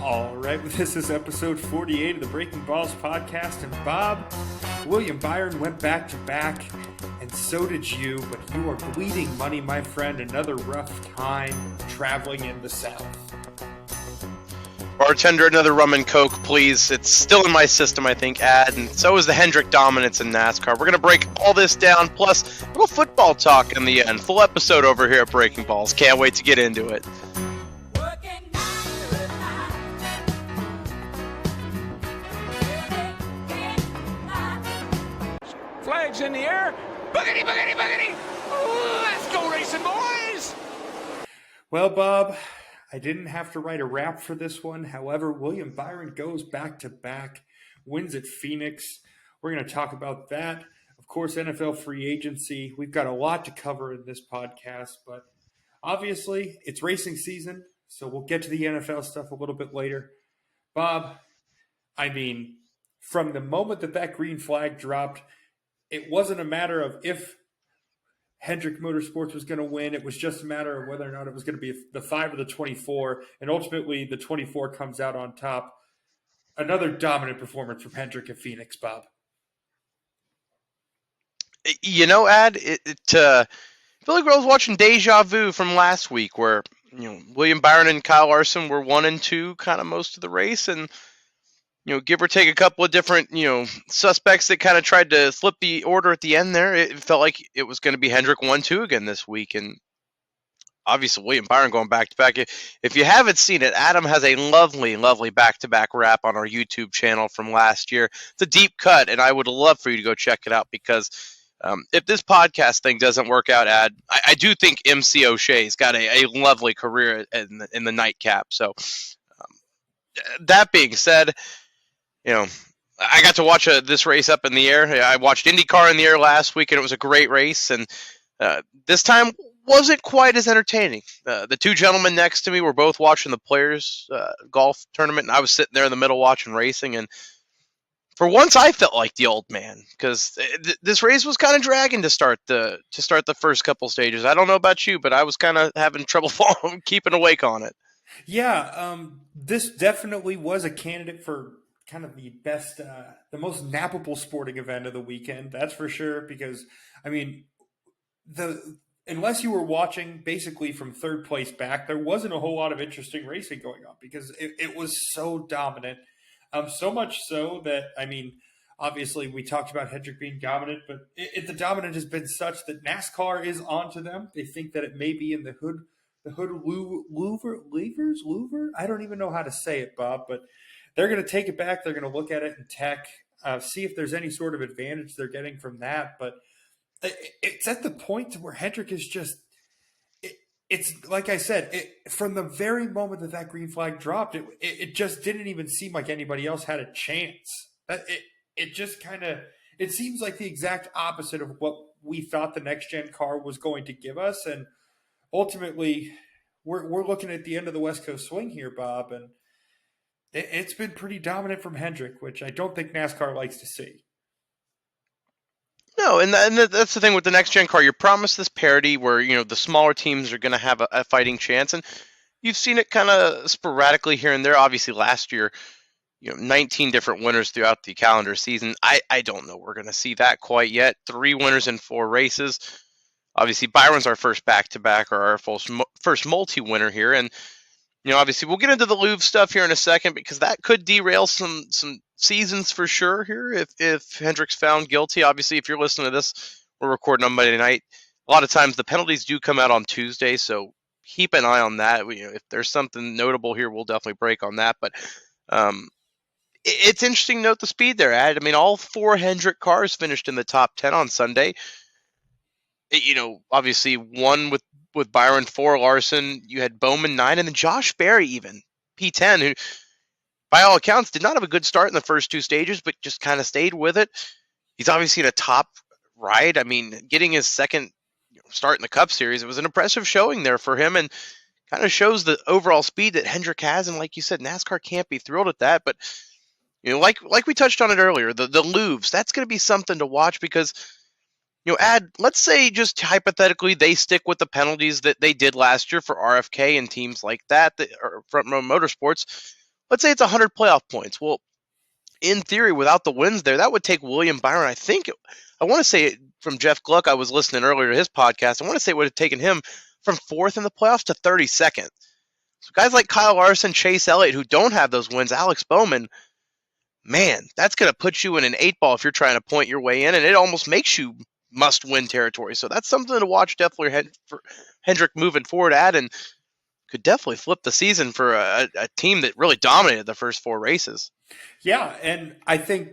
All right, this is episode 48 of the Breaking Balls podcast, and Bob, William Byron went back to back, and so did you, but you are bleeding money, my friend. Another rough time traveling in the South. Bartender, another rum and coke, please. It's still in my system, I think, and so is the Hendrick dominance in NASCAR. We're going to break all this down, plus a little football talk in the end. Full episode over here at Breaking Balls. Can't wait to get into it. Flags in the air. Boogity, boogity, boogity. Let's go racing, boys. Well, Bob, I didn't have to write a rap for this one. However, William Byron goes back to back, wins at Phoenix. We're going to talk about that. Of course, NFL free agency. We've got a lot to cover in this podcast, but obviously it's racing season, so we'll get to the NFL stuff a little bit later. Bob, I mean, from the moment that green flag dropped, it wasn't a matter of if Hendrick Motorsports was going to win. It was just a matter of whether or not it was going to be the 5 or the 24, and ultimately the 24 comes out on top. Another dominant performance from Hendrick at Phoenix, Bob. You know, Ad, I feel like I was watching Deja Vu from last week where, William Byron and Kyle Larson were 1 and 2 kind of most of the race, and give or take a couple of different, suspects that kind of tried to flip the order at the end there. It felt like it was going to be Hendrick 1-2 again this week. And obviously William Byron going back-to-back. If you haven't seen it, Adam has a lovely, lovely back-to-back wrap on our YouTube channel from last year. It's a deep cut, and I would love for you to go check it out because if this podcast thing doesn't work out, I do think MC O'Shea's got a lovely career in the nightcap. So that being said, I got to watch this race up in the air. I watched IndyCar in the air last week, and it was a great race. And this time wasn't quite as entertaining. The two gentlemen next to me were both watching the Players golf tournament, and I was sitting there in the middle watching racing. And for once, I felt like the old man because this race was kind of dragging to start the first couple stages. I don't know about you, but I was kind of having trouble keeping awake on it. Yeah, this definitely was a candidate for kind of the best, the most nappable sporting event of the weekend. That's for sure. Because I mean, unless you were watching basically from third place back, there wasn't a whole lot of interesting racing going on because it was so dominant. So much so that, I mean, obviously we talked about Hendrick being dominant, but the dominant has been such that NASCAR is onto them. They think that it may be in the hood louver. I don't even know how to say it, Bob, but they're going to take it back. They're going to look at it in tech, see if there's any sort of advantage they're getting from that. But it's at the point where Hendrick is just it's like I said, from the very moment that green flag dropped, it just didn't even seem like anybody else had a chance. It just kind of – it seems like the exact opposite of what we thought the next-gen car was going to give us. And ultimately, we're looking at the end of the West Coast swing here, Bob, and it's been pretty dominant from Hendrick, which I don't think NASCAR likes to see. No, and that's the thing with the next-gen car. You're promised this parity where, the smaller teams are going to have a fighting chance. And you've seen it kind of sporadically here and there. Obviously, last year, 19 different winners throughout the calendar season. I don't know we're going to see that quite yet. 3 winners in 4 races. Obviously, Byron's our first back-to-back or our first multi-winner here. And, obviously, we'll get into the Louvre stuff here in a second because that could derail some seasons for sure here if Hendrick's found guilty. Obviously, if you're listening to this, we're recording on Monday night. A lot of times the penalties do come out on Tuesday, so keep an eye on that. If there's something notable here, we'll definitely break on that. But it's interesting to note the speed there, Ad. I mean, all 4 Hendrick cars finished in the top 10 on Sunday. Obviously, 1 with Byron, 4 Larson. You had Bowman 9, and then Josh Berry even, P10, who by all accounts did not have a good start in the first 2 stages, but just kind of stayed with it. He's obviously in a top ride. I mean, getting his second start in the Cup Series, it was an impressive showing there for him and kind of shows the overall speed that Hendrick has. And like you said, NASCAR can't be thrilled at that. But, like we touched on it earlier, the Louvres, that's going to be something to watch because let's say just hypothetically they stick with the penalties that they did last year for RFK and teams like that or Front Row Motorsports. let's say it's 100 playoff points. Well, in theory, without the wins there, that would take William Byron. I want to say from Jeff Gluck, I was listening earlier to his podcast. I want to say it would have taken him from 4th in the playoffs to 32nd. So guys like Kyle Larson, Chase Elliott, who don't have those wins, Alex Bowman, man, that's going to put you in an 8-ball if you're trying to point your way in, and it almost makes you must-win territory. So that's something to watch definitely for Hendrick moving forward at, and could definitely flip the season for a team that really dominated the first 4 races. Yeah, and I think,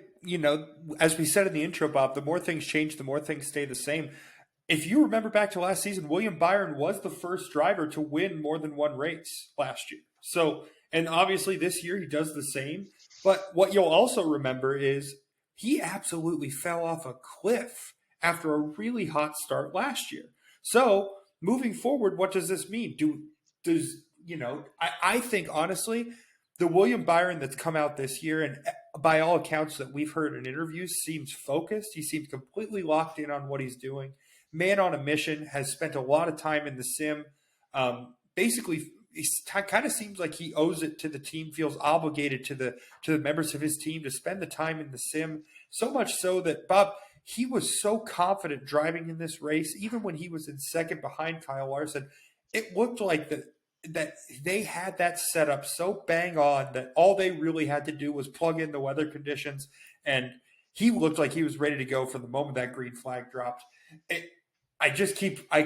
as we said in the intro, Bob, the more things change, the more things stay the same. If you remember back to last season, William Byron was the first driver to win more than one race last year. So, and obviously this year he does the same. But what you'll also remember is he absolutely fell off a cliff after a really hot start last year. So, moving forward, what does this mean? I think honestly, the William Byron that's come out this year, and by all accounts that we've heard in interviews, seems focused. He seems completely locked in on what he's doing. Man on a mission, has spent a lot of time in the sim. Basically, it kind of seems like he owes it to the team, feels obligated to the members of his team to spend the time in the sim. So much so that, Bob, he was so confident driving in this race, even when he was in second behind Kyle Larson. It looked like that they had that set up so bang on that all they really had to do was plug in the weather conditions, and he looked like he was ready to go from the moment that green flag dropped. I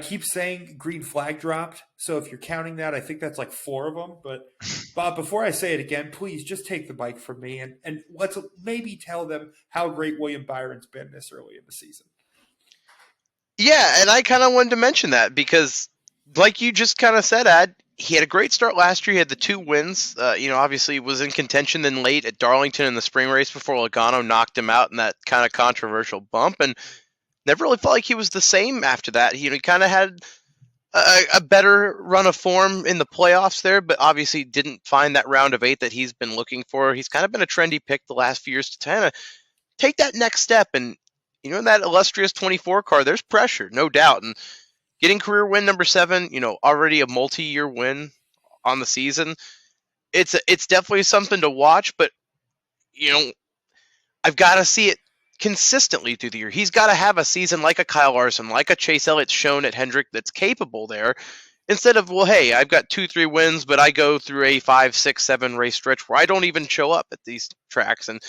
keep saying green flag dropped. So if you're counting that, I think that's like 4 of them. But Bob, before I say it again, please just take the bike from me and let's maybe tell them how great William Byron's been this early in the season. Yeah, and I kind of wanted to mention that because, like you just kind of said, Ad, he had a great start last year. He had the 2 wins. Obviously was in contention then late at Darlington in the spring race before Logano knocked him out in that kind of controversial bump, and never really felt like he was the same after that. He kind of had a better run of form in the playoffs there, but obviously didn't find that round of 8 that he's been looking for. He's kind of been a trendy pick the last few years to kind of take that next step. And, in that illustrious 24 car, there's pressure, no doubt. And getting career win number 7, already a multi-year win on the season, it's definitely something to watch, but, I've got to see it consistently through the year. He's got to have a season like a Kyle Larson, like a Chase Elliott shown at Hendrick that's capable there, instead of, well, hey, I've got 2-3 wins, but I go through a 5, 6, 7 race stretch where I don't even show up at these tracks. And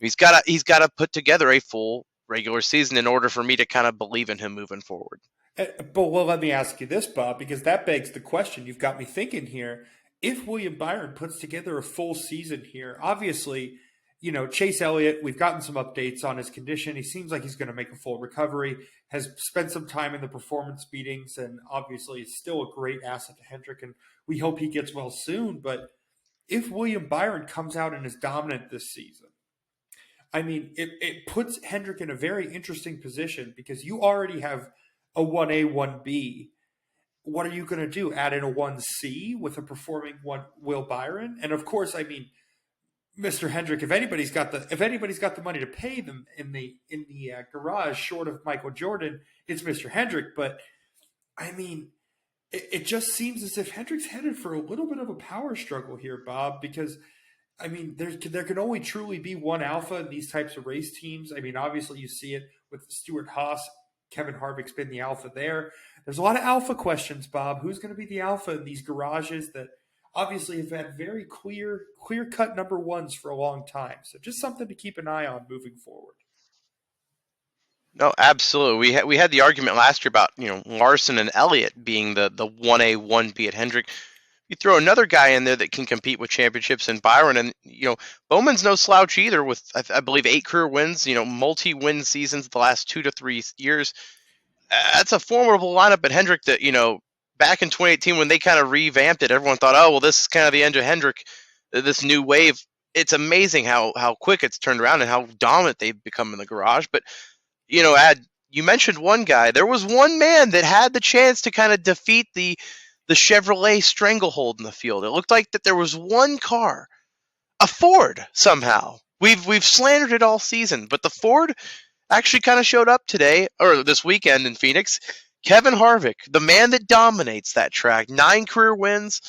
he's got to put together a full regular season in order for me to kind of believe in him moving forward. But let me ask you this, Bob, because that begs the question. You've got me thinking here. If William Byron puts together a full season here, obviously, Chase Elliott, we've gotten some updates on his condition. He seems like he's going to make a full recovery, has spent some time in the performance meetings, and obviously is still a great asset to Hendrick, and we hope he gets well soon. But if William Byron comes out and is dominant this season, I mean, it puts Hendrick in a very interesting position because you already have a 1A, 1B. What are you going to do? Add in a 1C with a performing Will Byron? And of course, I mean, Mr. Hendrick, if anybody's got the money to pay them in the garage, short of Michael Jordan, it's Mr. Hendrick. But I mean, it just seems as if Hendrick's headed for a little bit of a power struggle here, Bob. Because I mean, there can only truly be one alpha in these types of race teams. I mean, obviously you see it with Stewart Haas. Kevin Harvick's been the alpha there. There's a lot of alpha questions, Bob. Who's going to be the alpha in these garages that obviously have had very clear-cut number 1s for a long time? So just something to keep an eye on moving forward. No, absolutely. We had the argument last year about Larson and Elliott being the 1A, 1B at Hendrick. You throw another guy in there that can compete with championships in Byron, and Bowman's no slouch either with I believe 8 career wins, multi-win seasons the last 2 to 3 years. That's a formidable lineup at Hendrick that back in 2018 when they kind of revamped it, everyone thought, oh well, this is kind of the end of Hendrick, this new wave. It's amazing how quick it's turned around and how dominant they've become in the garage. But you mentioned one guy. There was one man that had the chance to kind of defeat the Chevrolet stranglehold in the field. It looked like that there was one car, a Ford, somehow. We've slandered it all season, but the Ford actually kind of showed up today, or this weekend in Phoenix. Kevin Harvick, the man that dominates that track, 9 career wins.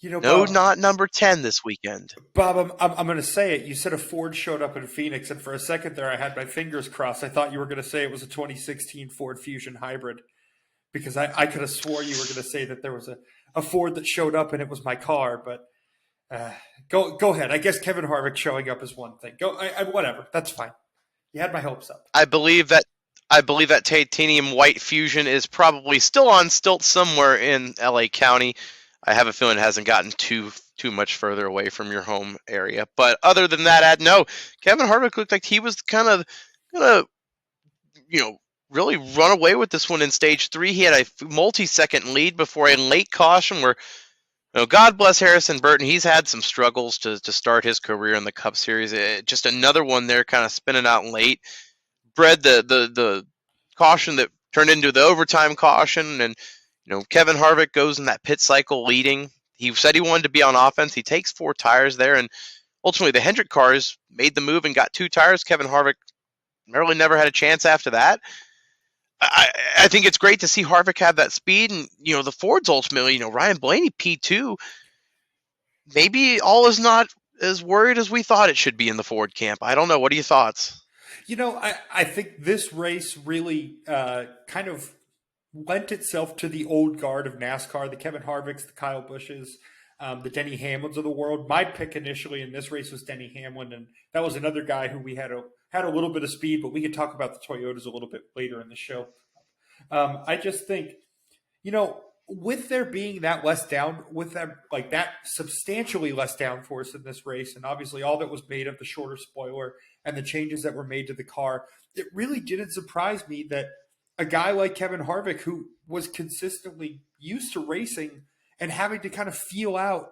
No, Bob, not number 10 this weekend. Bob, I'm going to say it. You said a Ford showed up in Phoenix, and for a second there, I had my fingers crossed. I thought you were going to say it was a 2016 Ford Fusion hybrid, because I could have swore you were going to say that there was a Ford that showed up and it was my car. But go ahead. I guess Kevin Harvick showing up is one thing. Whatever. That's fine. You had my hopes up. I believe that titanium white Fusion is probably still on stilts somewhere in LA County. I have a feeling it hasn't gotten too much further away from your home area. But other than that, no, Kevin Harvick looked like he was kind of gonna, really run away with this one in stage 3. He had a multi-second lead before a late caution where, God bless Harrison Burton. He's had some struggles to start his career in the Cup Series. Just another one there kind of spinning out late. Bred the caution that turned into the overtime caution, and Kevin Harvick goes in that pit cycle leading. He said he wanted to be on offense. He takes 4 tires there, and ultimately the Hendrick cars made the move and got 2 tires. Kevin Harvick really never had a chance after that. I think it's great to see Harvick have that speed, and the Fords ultimately, Ryan Blaney P2. Maybe all is not as worried as we thought it should be in the Ford camp. I don't know. What are your thoughts? I think this race really kind of lent itself to the old guard of NASCAR, the Kevin Harvicks, the Kyle Bushes, the Denny Hamlins of the world. My pick initially in this race was Denny Hamlin, and that was another guy who we had a little bit of speed, but we could talk about the Toyotas a little bit later in the show. I just think, with there being that that substantially less downforce in this race, and obviously all that was made of the shorter spoiler and the changes that were made to the car, it really didn't surprise me that a guy like Kevin Harvick, who was consistently used to racing and having to kind of feel out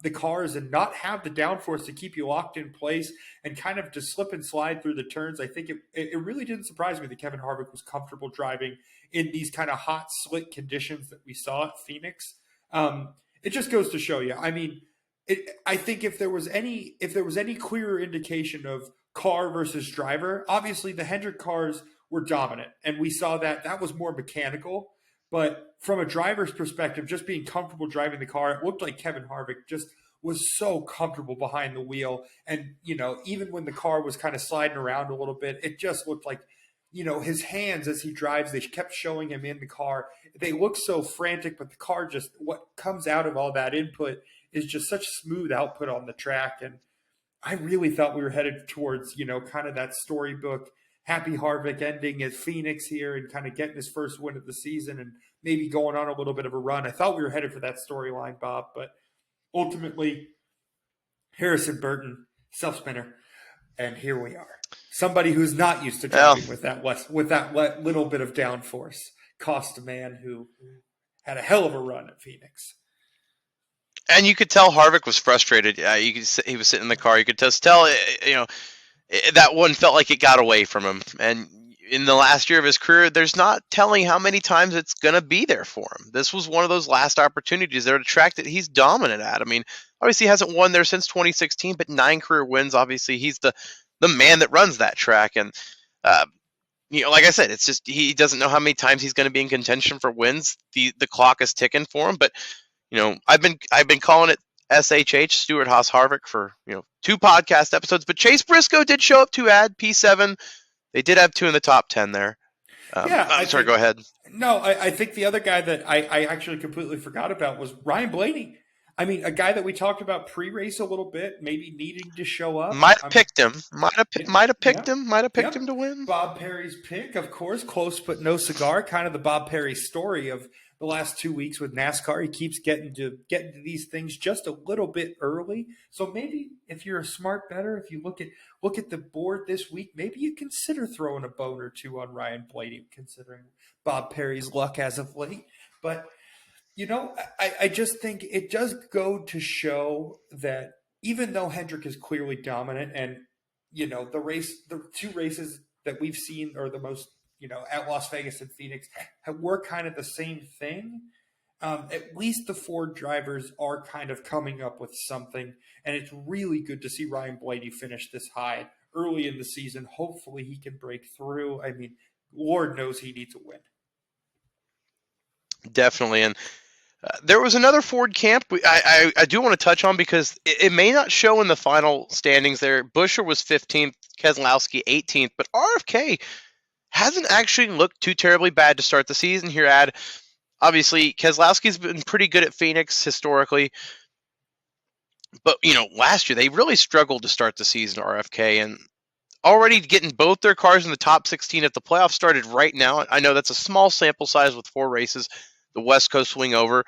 the cars and not have the downforce to keep you locked in place and kind of to slip and slide through the turns, I think it really didn't surprise me that Kevin Harvick was comfortable driving in these kind of hot, slick conditions that we saw at Phoenix. It just goes to show you. I mean, I think if there was any clearer indication of car versus driver, obviously the Hendrick cars were dominant, and we saw that was more mechanical. But from a driver's perspective, just being comfortable driving the car, it looked like Kevin Harvick just was so comfortable behind the wheel. And, even when the car was kind of sliding around a little bit, it just looked like, his hands as he drives, they kept showing him in the car. They look so frantic, but the car just, what comes out of all that input is just such smooth output on the track. And I really thought we were headed towards, kind of that storybook Happy Harvick ending at Phoenix here and kind of getting his first win of the season and maybe going on a little bit of a run. I thought we were headed for that storyline, Bob, but ultimately Harrison Burton, self-spinner, and here we are. Somebody who's not used to driving with that little bit of downforce cost a man who had a hell of a run at Phoenix. And you could tell Harvick was frustrated. He was sitting in the car. You could just tell, that one felt like it got away from him. And in the last year of his career, there's not telling how many times it's going to be there for him. This was one of those last opportunities there at a track that he's dominant at. I mean, obviously he hasn't won there since 2016, but 9 career wins. Obviously, he's the man that runs that track. And, like I said, it's just he doesn't know how many times he's going to be in contention for wins. The clock is ticking for him. But, I've been calling it SHH, Stewart Haas Harvick, for 2 podcast episodes, but Chase Briscoe did show up to add P7. They did have 2 in the top 10 there. Sorry, go ahead. No, I think the other guy that I actually completely forgot about was Ryan Blaney. I mean, a guy that we talked about pre-race a little bit, maybe needing to show up. Might have picked him. Might have picked him to win. Bob Perry's pick, of course, close but no cigar. Kind of the Bob Perry story of the last 2 weeks with NASCAR. He keeps getting to these things just a little bit early. So maybe if you're a smart bettor, if you look at the board this week, maybe you consider throwing a bone or 2 on Ryan Blaney, considering Bob Perry's luck as of late. But I just think it does go to show that even though Hendrick is clearly dominant, and the 2 races that we've seen are the most, at Las Vegas and Phoenix, were kind of the same thing. At least the Ford drivers are kind of coming up with something, and it's really good to see Ryan Blaney finish this high early in the season. Hopefully he can break through. I mean, Lord knows he needs a win. Definitely. And There was another Ford camp I do want to touch on because it may not show in the final standings there. Buescher was 15th, Keselowski 18th, but RFK hasn't actually looked too terribly bad to start the season here, Ad. Obviously, Keselowski's been pretty good at Phoenix historically, but, last year they really struggled to start the season, RFK, and already getting both their cars in the top 16 if the playoffs started right now. I know that's a small sample size with 4 races, the West Coast swing over,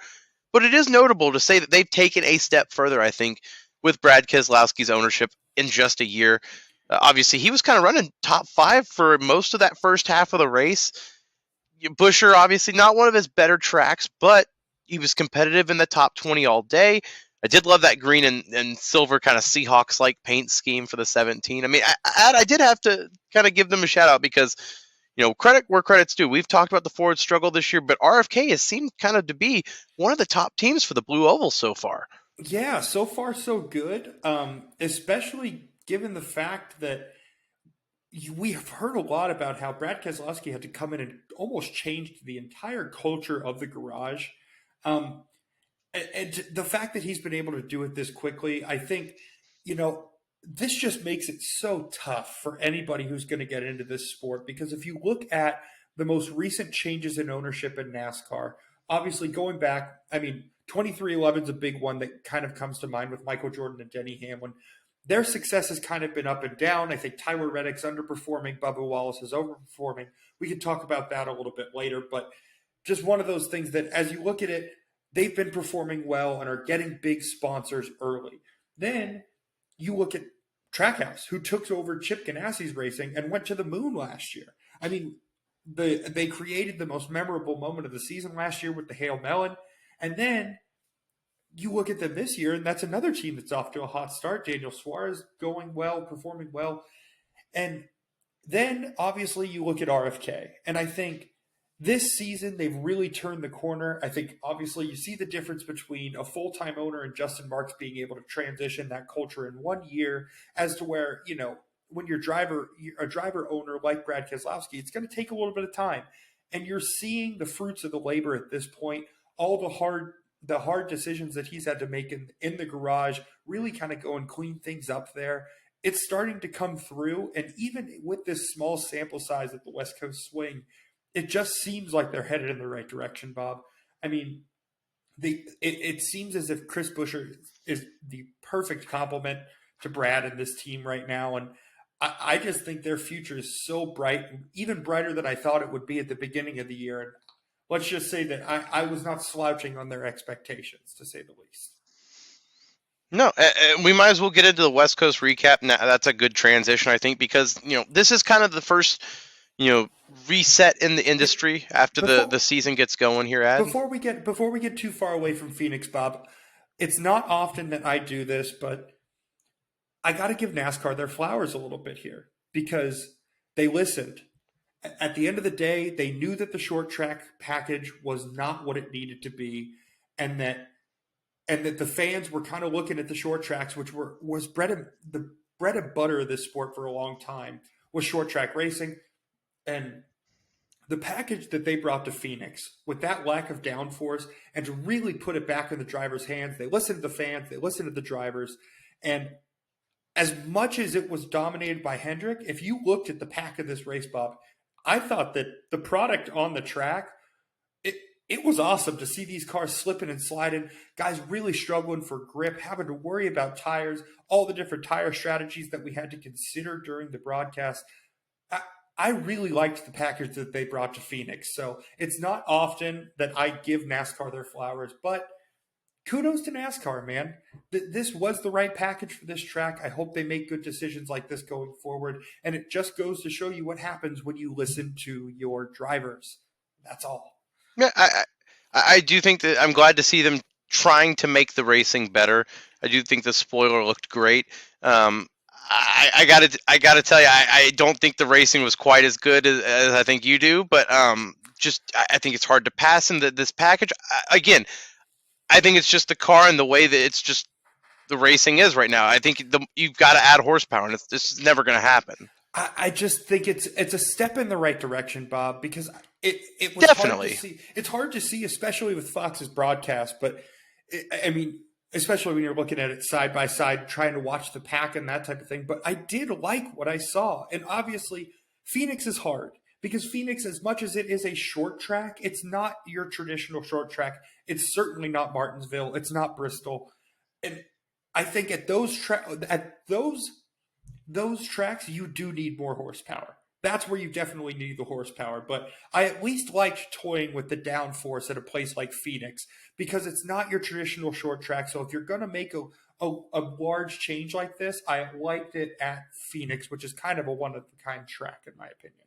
but it is notable to say that they've taken a step further, I think, with Brad Keselowski's ownership in just a year. Obviously, he was kind of running top 5 for most of that first half of the race. Buescher, obviously, not one of his better tracks, but he was competitive in the top 20 all day. I did love that green and silver kind of Seahawks-like paint scheme for the 17. I mean, I did have to kind of give them a shout-out because, credit where credit's due. We've talked about the Ford struggle this year, but RFK has seemed kind of to be one of the top teams for the Blue Oval so far. Yeah, so far so good, especially given the fact that we have heard a lot about how Brad Keselowski had to come in and almost change the entire culture of the garage. And the fact that he's been able to do it this quickly, I think, this just makes it so tough for anybody who's going to get into this sport. Because if you look at the most recent changes in ownership in NASCAR, obviously going back, 2311 is a big one that kind of comes to mind with Michael Jordan and Denny Hamlin. Their success has kind of been up and down. I think Tyler Reddick's underperforming. Bubba Wallace is overperforming. We can talk about that a little bit later. But just one of those things that as you look at it, they've been performing well and are getting big sponsors early. Then you look at Trackhouse, who took over Chip Ganassi's racing and went to the moon last year. They created the most memorable moment of the season last year with the Hail Melon. And then you look at them this year, and that's another team that's off to a hot start. Daniel Suarez going well, performing well. And then, obviously, you look at RFK. And I think this season, they've really turned the corner. I think, obviously, you see the difference between a full-time owner and Justin Marks being able to transition that culture in 1 year as to where, when you're a driver owner like Brad Keselowski, it's going to take a little bit of time. And you're seeing the fruits of the labor at this point, all the hard decisions that he's had to make in the garage, really kind of go and clean things up there. It's starting to come through. And even with this small sample size at the West Coast swing, it just seems like they're headed in the right direction, Bob. It seems as if Chris Buescher is the perfect complement to Brad and this team right now. And I just think their future is so bright, even brighter than I thought it would be at the beginning of the year. And let's just say that I was not slouching on their expectations, to say the least. No, we might as well get into the West Coast recap. Now, that's a good transition, I think, because, this is kind of the first, reset in the industry after the season gets going here, Ad. Before we get too far away from Phoenix, Bob, it's not often that I do this, but I got to give NASCAR their flowers a little bit here because they listened. At the end of the day, they knew that the short track package was not what it needed to be, and that the fans were kind of looking at the short tracks, which was the bread and butter of this sport for a long time, was short track racing. And the package that they brought to Phoenix with that lack of downforce and to really put it back in the drivers' hands, they listened to the fans, they listened to the drivers, and as much as it was dominated by Hendrick, if you looked at the pack of this race, Bob, I thought that the product on the track, it was awesome to see these cars slipping and sliding, guys really struggling for grip, having to worry about tires, all the different tire strategies that we had to consider during the broadcast. I really liked the package that they brought to Phoenix. So it's not often that I give NASCAR their flowers, but kudos to NASCAR, man. This was the right package for this track. I hope they make good decisions like this going forward. And it just goes to show you what happens when you listen to your drivers. That's all. Yeah, I do think that I'm glad to see them trying to make the racing better. I do think the spoiler looked great. I gotta tell you, I don't think the racing was quite as good as I think you do, but I think it's hard to pass in this package. Again, I think it's just the car and the way that it's just the racing is right now. I think you've got to add horsepower, and this is never going to happen. I just think it's a step in the right direction, Bob, because it was hard to Definitely. see. It's hard to see, especially with Fox's broadcast. But I mean, especially when you're looking at it side by side, trying to watch the pack and that type of thing. But I did like what I saw, and obviously, Phoenix is hard because Phoenix, as much as it is a short track, it's not your traditional short track. It's certainly not Martinsville. It's not Bristol, and I think at those tracks, you do need more horsepower. That's where you definitely need the horsepower. But I at least liked toying with the downforce at a place like Phoenix because it's not your traditional short track. So if you're going to make a large change like this, I liked it at Phoenix, which is kind of a one of a kind track, in my opinion.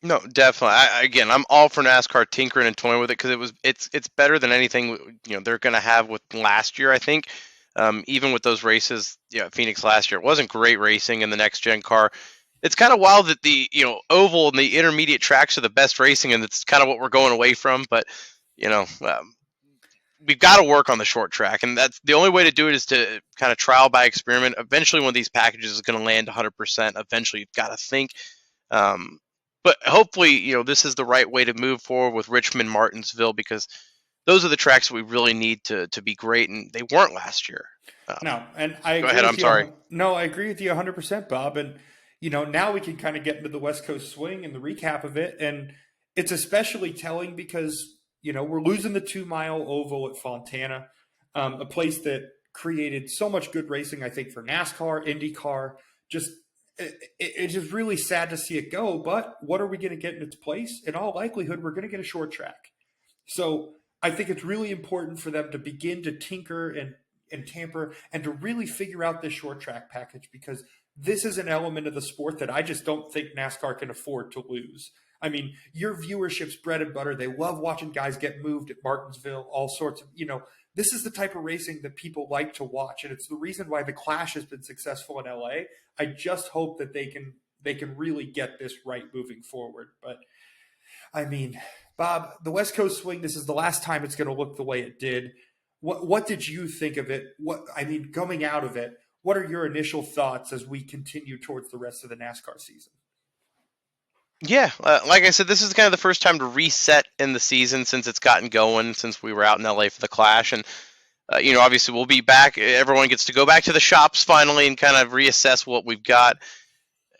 No, definitely. Again, I'm all for NASCAR tinkering and toying with it because it's better than anything they're going to have with last year. I think even with those races, Phoenix last year, it wasn't great racing in the next gen car. It's kind of wild that the oval and the intermediate tracks are the best racing, and that's kind of what we're going away from. But we've got to work on the short track, and that's the only way to do it is to kind of trial by experiment. Eventually, one of these packages is going to land 100%. Eventually, you've got to think. But hopefully, this is the right way to move forward with Richmond, Martinsville, because those are the tracks that we really need to be great, and they weren't last year. No, and I Go agree ahead. with I'm you. sorry. No, I agree with you 100%, Bob. And now we can kind of get into the West Coast swing and the recap of it, and it's especially telling because we're losing the 2 mile oval at Fontana, a place that created so much good racing. I think for NASCAR, IndyCar, just it's just really sad to see it go. But what are we going to get in its place? In all likelihood, we're going to get a short track. So I think it's really important for them to begin to tinker and tamper and to really figure out this short track package because this is an element of the sport that I just don't think NASCAR can afford to lose. I mean, your viewership's bread and butter. They love watching guys get moved at Martinsville, all sorts of, this is the type of racing that people like to watch. And it's the reason why the Clash has been successful in LA. I just hope that they can really get this right moving forward. But I mean, Bob, the West Coast swing, this is the last time it's going to look the way it did. What did you think of it? Coming out of it, what are your initial thoughts as we continue towards the rest of the NASCAR season? Yeah, like I said, this is kind of the first time to reset in the season since it's gotten going, since we were out in LA for the Clash. And, obviously we'll be back. Everyone gets to go back to the shops finally and kind of reassess what we've got.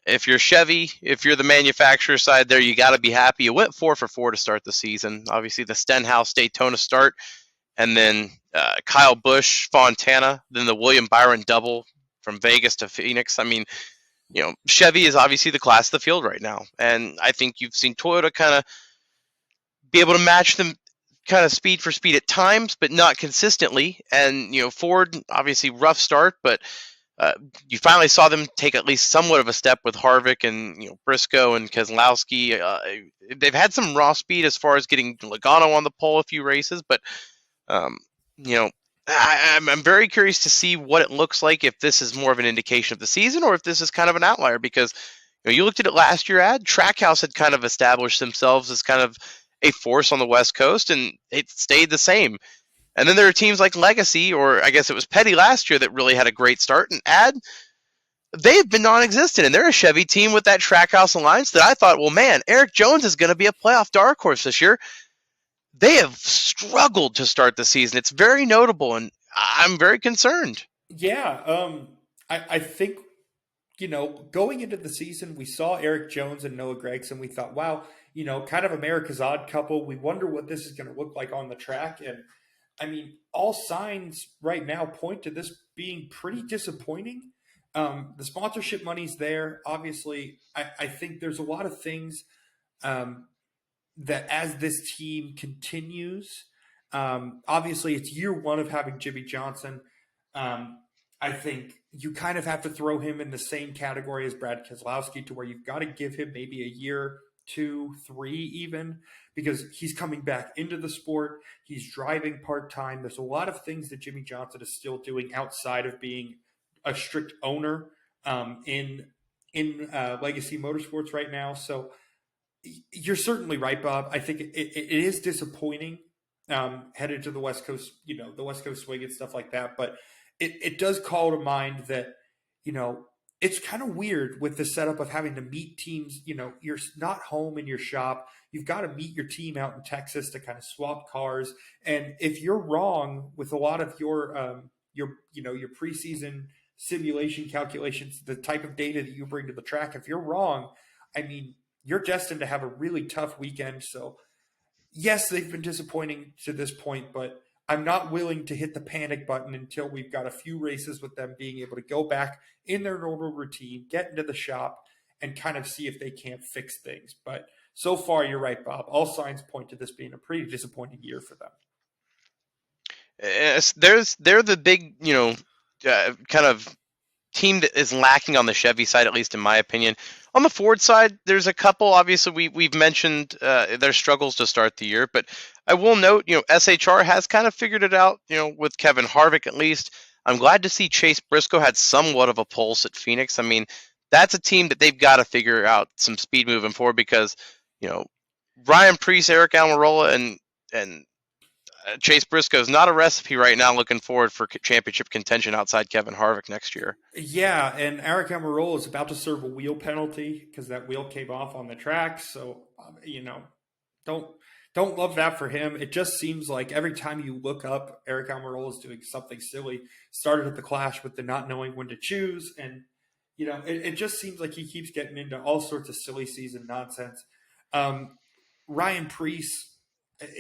If you're Chevy, if you're the manufacturer side there, you got to be happy. You went 4 for 4 to start the season. Obviously, the Stenhouse Daytona start, and then Kyle Busch, Fontana, then the William Byron double from Vegas to Phoenix. I mean, Chevy is obviously the class of the field right now. And I think you've seen Toyota kind of be able to match them kind of speed for speed at times, but not consistently. And, Ford, obviously rough start, but you finally saw them take at least somewhat of a step with Harvick and Briscoe and Keselowski. They've had some raw speed as far as getting Logano on the pole a few races, but I'm very curious to see what it looks like if this is more of an indication of the season or if this is kind of an outlier because you looked at it last year, Trackhouse had kind of established themselves as kind of a force on the West Coast, and it stayed the same. And then there are teams like Legacy, or I guess it was Petty last year, that really had a great start. And they've been non-existent. And they're a Chevy team with that Trackhouse alliance that I thought, well, man, Eric Jones is going to be a playoff dark horse this year. They have struggled to start the season. It's very notable, and I'm very concerned. Yeah, I think, going into the season, we saw Eric Jones and Noah Gragson. We thought, wow, kind of America's odd couple. We wonder what this is going to look like on the track. And I mean, all signs right now point to this being pretty disappointing. The sponsorship money's there. Obviously, I think there's a lot of things that as this team continues, obviously it's year one of having Jimmy Johnson. I think you kind of have to throw him in the same category as Brad Keselowski to where you've got to give him maybe a year, 2, 3 even, because he's coming back into the sport. He's driving part-time. There's a lot of things that Jimmy Johnson is still doing outside of being a strict owner in Legacy Motorsports right now. So you're certainly right, Bob. I think it is disappointing headed to the West Coast, the West Coast swing and stuff like that. But it does call to mind that, it's kind of weird with the setup of having to meet teams. You're not home in your shop. You've got to meet your team out in Texas to kind of swap cars. And if you're wrong with a lot of your preseason simulation calculations, the type of data that you bring to the track, if you're wrong, I mean, you're destined to have a really tough weekend. So yes, they've been disappointing to this point, but I'm not willing to hit the panic button until we've got a few races with them being able to go back in their normal routine, get into the shop, and kind of see if they can't fix things. But so far, you're right, Bob. All signs point to this being a pretty disappointing year for them. They're the big, kind of team that is lacking on the Chevy side, at least in my opinion. On the Ford side, there's a couple. Obviously, we've mentioned their struggles to start the year, but I will note, SHR has kind of figured it out, with Kevin Harvick at least. I'm glad to see Chase Briscoe had somewhat of a pulse at Phoenix. I mean, that's a team that they've got to figure out some speed moving forward because, Ryan Preece, Eric Almirola, and Chase Briscoe is not a recipe right now looking forward for championship contention outside Kevin Harvick next year. Yeah, and Eric Almirola is about to serve a wheel penalty because that wheel came off on the track. So, don't love that for him. It just seems like every time you look up, Eric Almirola is doing something silly. Started at the Clash with the not knowing when to choose. And, it just seems like he keeps getting into all sorts of silly season nonsense. Ryan Preece,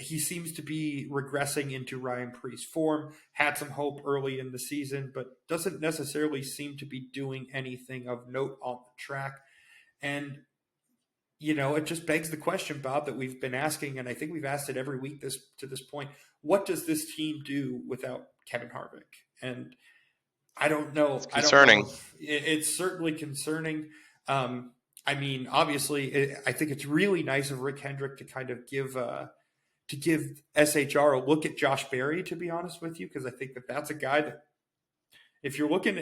he seems to be regressing into Ryan Preece form. Had some hope early in the season, but doesn't necessarily seem to be doing anything of note on the track. And, it just begs the question, Bob, that we've been asking, and I think we've asked it every week to this point. What does this team do without Kevin Harvick? And I don't know. It's concerning. It's certainly concerning. I mean, obviously, I think it's really nice of Rick Hendrick to kind of give SHR a look at Josh Berry, to be honest with you, because I think that's a guy that if you're looking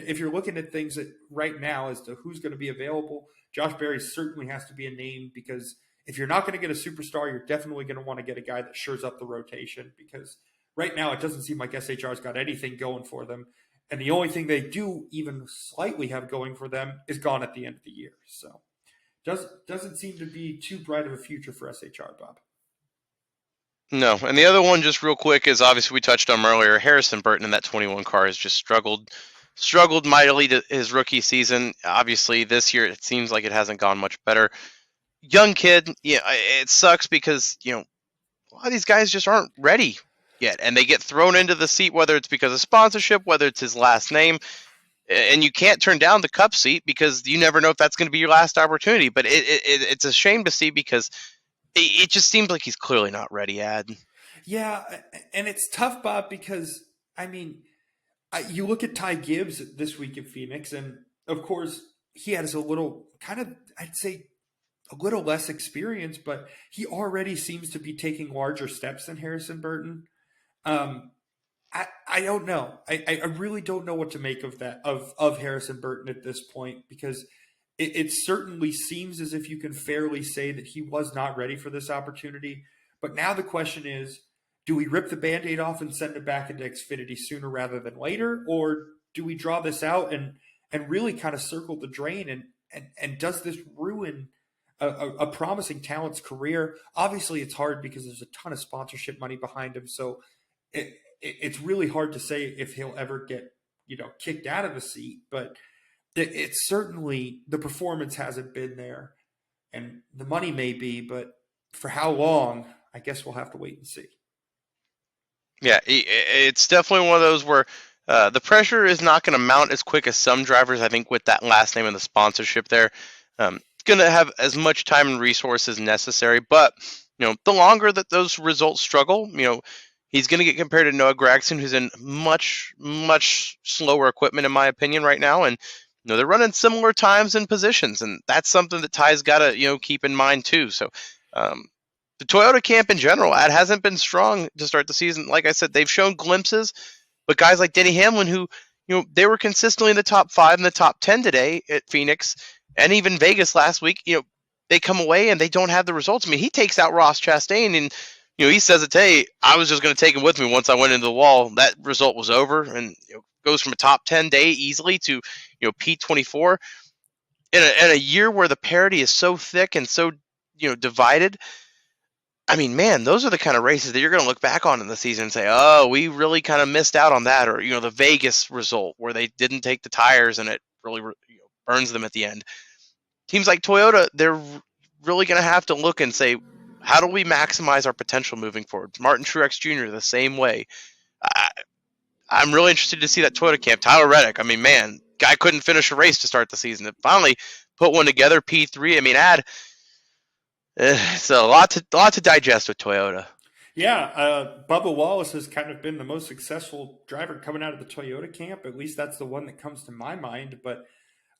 at things that right now as to who's going to be available, Josh Berry certainly has to be a name, because if you're not going to get a superstar, you're definitely going to want to get a guy that shores up the rotation, because right now it doesn't seem like SHR's got anything going for them. And the only thing they do even slightly have going for them is gone at the end of the year. So doesn't seem to be too bright of a future for SHR, Bob. No, and the other one, just real quick, is obviously we touched on him earlier. Harrison Burton in that 21 car has just struggled mightily to his rookie season. Obviously, this year it seems like it hasn't gone much better. Young kid, it sucks because a lot of these guys just aren't ready yet, and they get thrown into the seat, whether it's because of sponsorship, whether it's his last name, and you can't turn down the Cup seat because you never know if that's going to be your last opportunity. But it's a shame to see because it just seems like he's clearly not ready, Ad. Yeah, and it's tough, Bob, because, I mean, you look at Ty Gibbs this week at Phoenix, and, of course, he has a little, kind of, I'd say, a little less experience, but he already seems to be taking larger steps than Harrison Burton. I don't know. I really don't know what to make of that, of Harrison Burton at this point, because it certainly seems as if you can fairly say that he was not ready for this opportunity. But now the question is, do we rip the Band-Aid off and send it back into Xfinity sooner rather than later? Or do we draw this out and really kind of circle the drain? And does this ruin a promising talent's career? Obviously, it's hard because there's a ton of sponsorship money behind him. So it's really hard to say if he'll ever get, kicked out of the seat. But it's certainly, the performance hasn't been there. And the money may be, but for how long, I guess we'll have to wait and see. Yeah, it's definitely one of those where the pressure is not going to mount as quick as some drivers, I think, with that last name and the sponsorship there. It's going to have as much time and resources necessary. But, the longer that those results struggle, he's going to get compared to Noah Gragson, who's in much, much slower equipment, in my opinion, right now. And, they're running similar times and positions. And that's something that Ty's got to, keep in mind, too. So, the Toyota camp in general, it hasn't been strong to start the season. Like I said, they've shown glimpses, but guys like Denny Hamlin, who, they were consistently in the top 5 and the top 10 today at Phoenix and even Vegas last week, they come away and they don't have the results. I mean, he takes out Ross Chastain and, he says it, hey, I was just going to take him with me once I went into the wall. That result was over and goes from a top 10 day easily to, P24. in a year where the parity is so thick and so divided. I mean, man, those are the kind of races that you're going to look back on in the season and say, oh, we really kind of missed out on that. Or, the Vegas result where they didn't take the tires and it really burns them at the end. Teams like Toyota, they're really going to have to look and say, how do we maximize our potential moving forward? Martin Truex Jr., the same way. I'm really interested to see that Toyota camp. Tyler Reddick, I mean, man, guy couldn't finish a race to start the season. It finally put one together, P3. I mean, it's a lot to digest with Toyota. Yeah, Bubba Wallace has kind of been the most successful driver coming out of the Toyota camp. At least that's the one that comes to my mind. But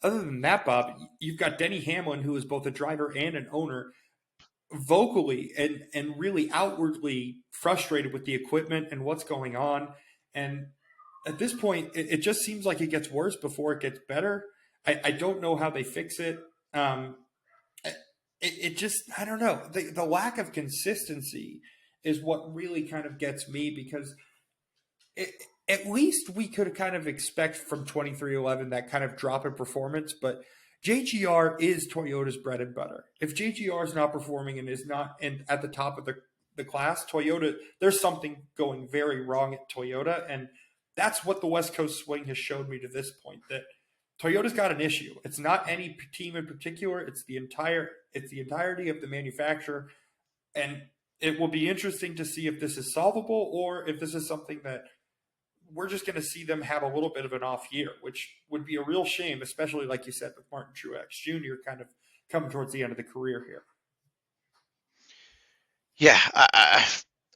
other than that, Bob, you've got Denny Hamlin, who is both a driver and an owner, vocally and really outwardly frustrated with the equipment and what's going on. And at this point, it just seems like it gets worse before it gets better. I don't know how they fix it. It just, I don't know. The lack of consistency is what really kind of gets me, because at least we could kind of expect from 2311 that kind of drop in performance, but JGR is Toyota's bread and butter. If JGR is not performing and is not at the top of the class, Toyota, there's something going very wrong at Toyota, and that's what the West Coast swing has showed me to this point, that Toyota's got an issue. It's not any team in particular. It's the entirety of the manufacturer, and it will be interesting to see if this is solvable or if this is something that we're just going to see them have a little bit of an off year, which would be a real shame, especially like you said with Martin Truex Jr. kind of coming towards the end of the career here. Yeah,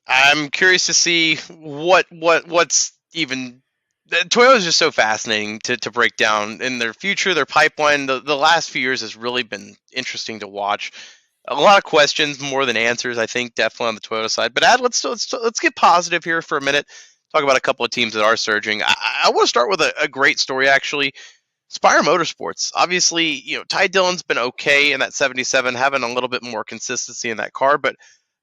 I'm curious to see what's even. Toyota is just so fascinating to break down in their future, their pipeline. The last few years has really been interesting to watch. A lot of questions, more than answers, I think, definitely on the Toyota side. But let's get positive here for a minute. Talk about a couple of teams that are surging. I want to start with a great story, actually. Spire Motorsports. Obviously, Ty Dillon's been okay in that 77, having a little bit more consistency in that car. But,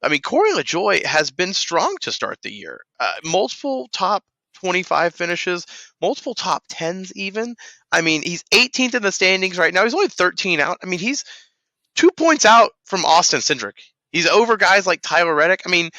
I mean, Corey LaJoie has been strong to start the year. Multiple top 25 finishes, multiple top 10s even. I mean, he's 18th in the standings right now. He's only 13 out. I mean, he's 2 points out from Austin Cindric. He's over guys like Tyler Reddick. I mean,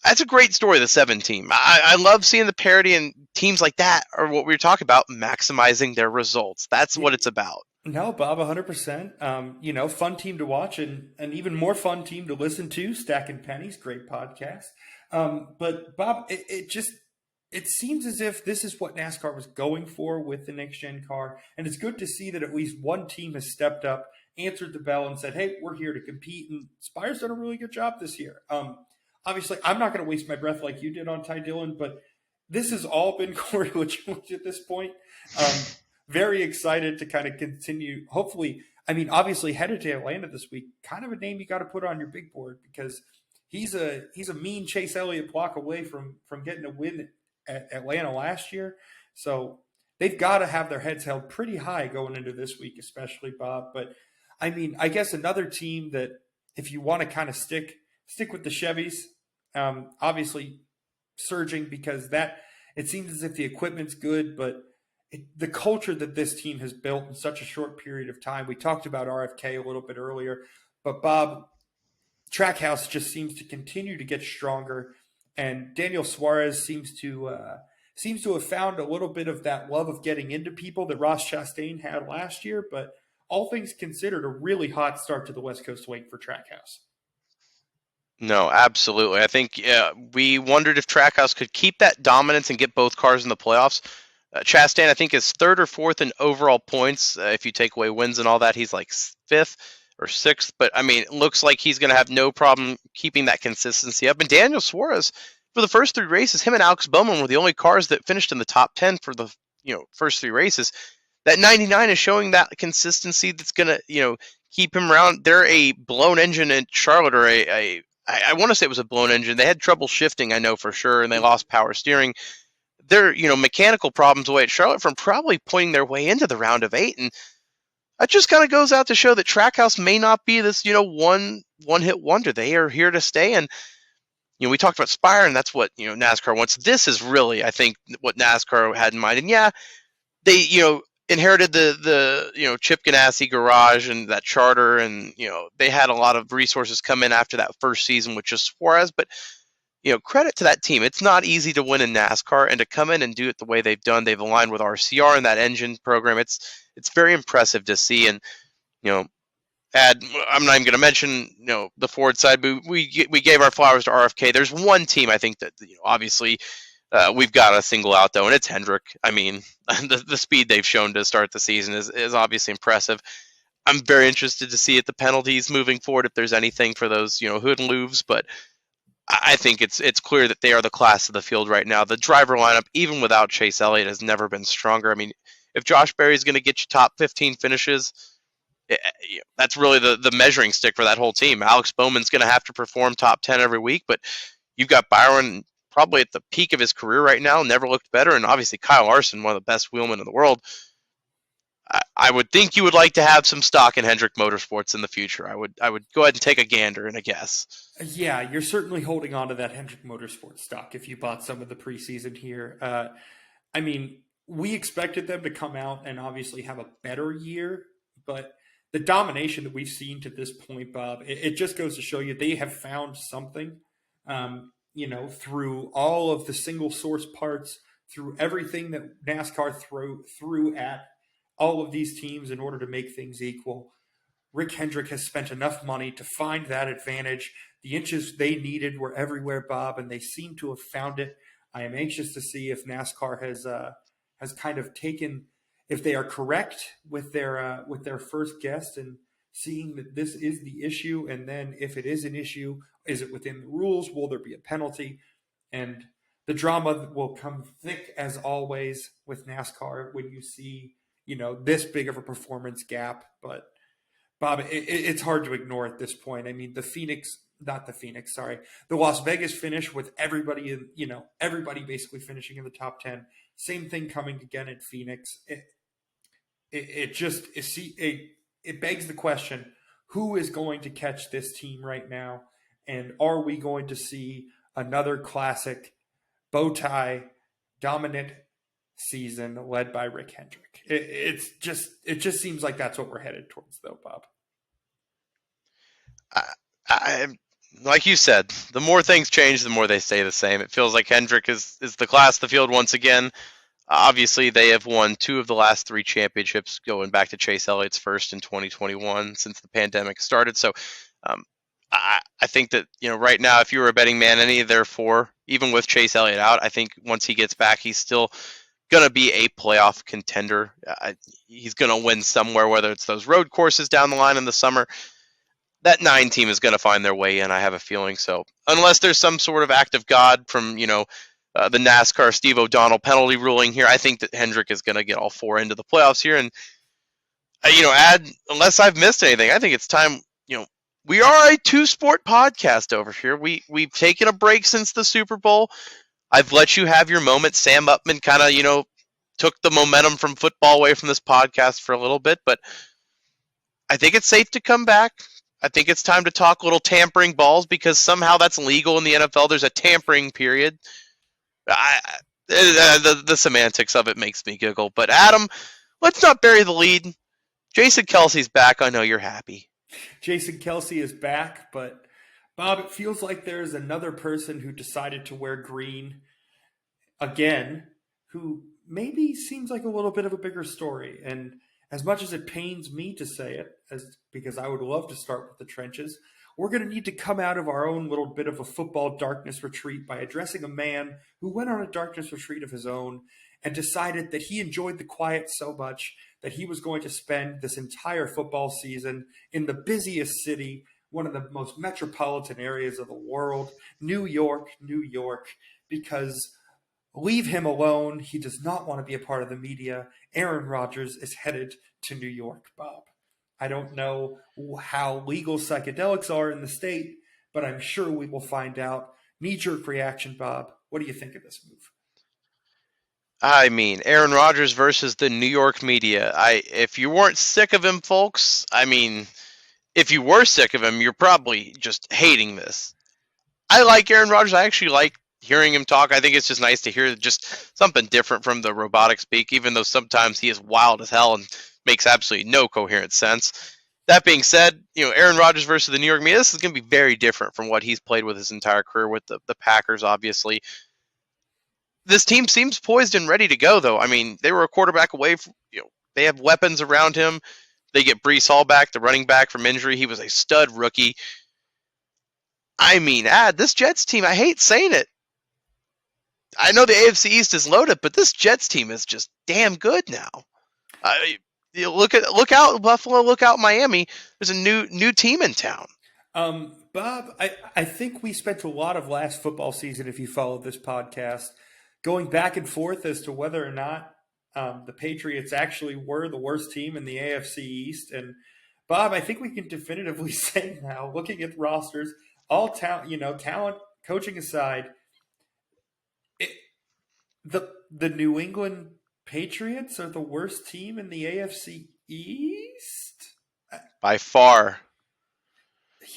that's a great story, the 7 team. I love seeing the parity, and teams like that are what we were talking about, maximizing their results. That's what it's about. No, Bob, 100%. Fun team to watch, and an even more fun team to listen to, Stacking Pennies, great podcast. But, Bob, it seems as if this is what NASCAR was going for with the next-gen car, and it's good to see that at least one team has stepped up, answered the bell, and said, hey, we're here to compete, and Spire's done a really good job this year. Obviously, I'm not going to waste my breath like you did on Ty Dillon, but this has all been Corey LaJoie at this point. Very excited to kind of continue. Hopefully, I mean, obviously headed to Atlanta this week, kind of a name you got to put on your big board, because he's a mean Chase Elliott block away from getting a win at Atlanta last year. So they've got to have their heads held pretty high going into this week, especially, Bob. But I mean, I guess another team that, if you want to kind of stick with the Chevys, obviously surging, because it seems as if the equipment's good, but the culture that this team has built in such a short period of time. We talked about RFK a little bit earlier, but Bob, Trackhouse just seems to continue to get stronger, and Daniel Suarez seems to have found a little bit of that love of getting into people that Ross Chastain had last year. But all things considered, a really hot start to the West Coast Wake for Trackhouse. No, absolutely. I think we wondered if Trackhouse could keep that dominance and get both cars in the playoffs. Chastain, I think, is 3rd or 4th in overall points. If you take away wins and all that, he's like 5th or 6th. But, I mean, it looks like he's going to have no problem keeping that consistency up. And Daniel Suarez, for the first 3 races, him and Alex Bowman were the only cars that finished in the top 10 for the first 3 races. That 99 is showing that consistency that's going to keep him around. They're a blown engine in Charlotte, or I want to say it was a blown engine. They had trouble shifting, I know for sure, and they lost power steering. They're, mechanical problems away at Charlotte from probably pointing their way into the round of 8. And that just kind of goes out to show that Trackhouse may not be this, one-hit wonder. They are here to stay. And, we talked about Spire, and that's what, NASCAR wants. This is really, I think, what NASCAR had in mind. And, yeah, they, inherited the Chip Ganassi garage and that charter, and they had a lot of resources come in after that first season with just Suarez. But credit to that team. It's not easy to win in NASCAR, and to come in and do it the way they've done. They've aligned with RCR and that engine program. It's very impressive to see. And I'm not even going to mention the Ford side, but we gave our flowers to RFK. There's one team I think that obviously we've got to single out, though, and it's Hendrick. I mean, the speed they've shown to start the season is obviously impressive. I'm very interested to see at the penalties moving forward if there's anything for those hood and louvs, but I think it's clear that they are the class of the field right now. The driver lineup, even without Chase Elliott, has never been stronger. I mean, if Josh Berry is going to get you top 15 finishes, that's really the measuring stick for that whole team. Alex Bowman's going to have to perform top 10 every week, but you've got Byron probably at the peak of his career right now, never looked better, and obviously Kyle Larson, one of the best wheelmen in the world. I would think you would like to have some stock in Hendrick Motorsports in the future. I would go ahead and take a gander and a guess. Yeah, you're certainly holding on to that Hendrick Motorsports stock if you bought some of the preseason here. I mean, we expected them to come out and obviously have a better year, but the domination that we've seen to this point, Bob, it just goes to show you they have found something, through all of the single source parts, through everything that NASCAR threw at all of these teams in order to make things equal. Rick Hendrick has spent enough money to find that advantage. The inches they needed were everywhere, Bob, and they seem to have found it. I am anxious to see if NASCAR has kind of taken, if they are correct with their first guest and seeing that this is the issue, and then if it is an issue, is it within the rules? Will there be a penalty? And the drama will come thick as always with NASCAR when you see this big of a performance gap. But Bob, it's hard to ignore at this point. I mean, the Las Vegas finish with everybody everybody basically finishing in the top 10. Same thing coming again at Phoenix. It begs the question, who is going to catch this team right now? And are we going to see another classic bow tie dominant season led by Rick Hendrick? It just seems like that's what we're headed towards, though, Bob. I like you said, the more things change, the more they stay the same. It feels like Hendrick is the class of the field once again. Obviously, they have won 2 of the last 3 championships, going back to Chase Elliott's first in 2021 since the pandemic started. So I think that right now, if you were a betting man, any of their 4, even with Chase Elliott out, I think once he gets back, he's still going to be a playoff contender. He's going to win somewhere, whether it's those road courses down the line in the summer. That 9 team is going to find their way in, I have a feeling. So unless there's some sort of act of God from, the NASCAR Steve O'Donnell penalty ruling here, I think that Hendrick is going to get all 4 into the playoffs here. And, unless I've missed anything, I think it's time, we are a 2-sport podcast over here. We've taken a break since the Super Bowl. I've let you have your moment. Sam Upman kind of, took the momentum from football away from this podcast for a little bit, but I think it's safe to come back. I think it's time to talk little tampering balls, because somehow that's legal in the NFL. There's a tampering period. The semantics of it makes me giggle. But Adam, let's not bury the lead. Jason Kelce's back. I know you're happy. Jason Kelce is back, but Bob, it feels like there's another person who decided to wear green again, who maybe seems like a little bit of a bigger story. And as much as it pains me to say it, because I would love to start with the trenches, we're going to need to come out of our own little bit of a football darkness retreat by addressing a man who went on a darkness retreat of his own and decided that he enjoyed the quiet so much that he was going to spend this entire football season in the busiest city, one of the most metropolitan areas of the world, New York, because leave him alone. He does not want to be a part of the media. Aaron Rodgers is headed to New York, Bob. I don't know how legal psychedelics are in the state, but I'm sure we will find out. Knee-jerk reaction, Bob. What do you think of this move? I mean, Aaron Rodgers versus the New York media. If you weren't sick of him, folks, if you were sick of him, you're probably just hating this. I like Aaron Rodgers. I actually like hearing him talk, I think it's just nice to hear just something different from the robotic speak, even though sometimes he is wild as hell and makes absolutely no coherent sense. That being said, Aaron Rodgers versus the New York media, this is going to be very different from what he's played with his entire career with the Packers, obviously. This team seems poised and ready to go, though. I mean, they were a quarterback away from, they have weapons around him. They get Breece Hall back, the running back from injury. He was a stud rookie. I mean, this Jets team, I hate saying it. I know the AFC East is loaded, but this Jets team is just damn good now. Look out Buffalo, look out Miami. There's a new team in town. Bob, I think we spent a lot of last football season, if you followed this podcast, going back and forth as to whether or not the Patriots actually were the worst team in the AFC East. And Bob, I think we can definitively say now, looking at rosters, all talent, coaching aside, the New England Patriots are the worst team in the AFC East? By far.